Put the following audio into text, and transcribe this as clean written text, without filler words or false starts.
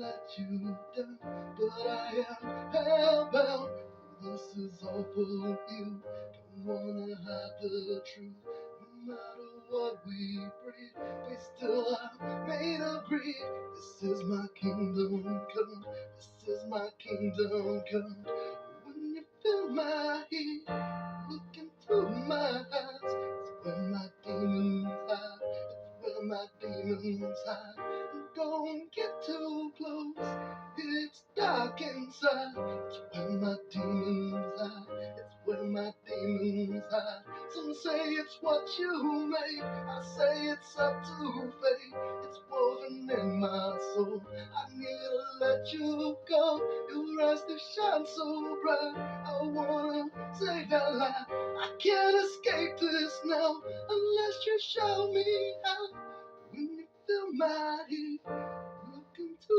let you down, but I am hellbound. This is all for you. Don't wanna hide the truth. No matter what we breed, we still are made of greed. This is my kingdom come. This is my kingdom come. When you feel my heat, looking through my eyes, it's where my demons hide. It's where my demons hide. Don't get too close, it's dark inside. It's where my demons hide. It's where my demons hide. Some say it's what you make, I say it's up to fate. It's woven in my soul. I need to let you go. Your eyes they shine so bright. I wanna save that light. I can't escape this now unless you show me how. When you feel my heat, look into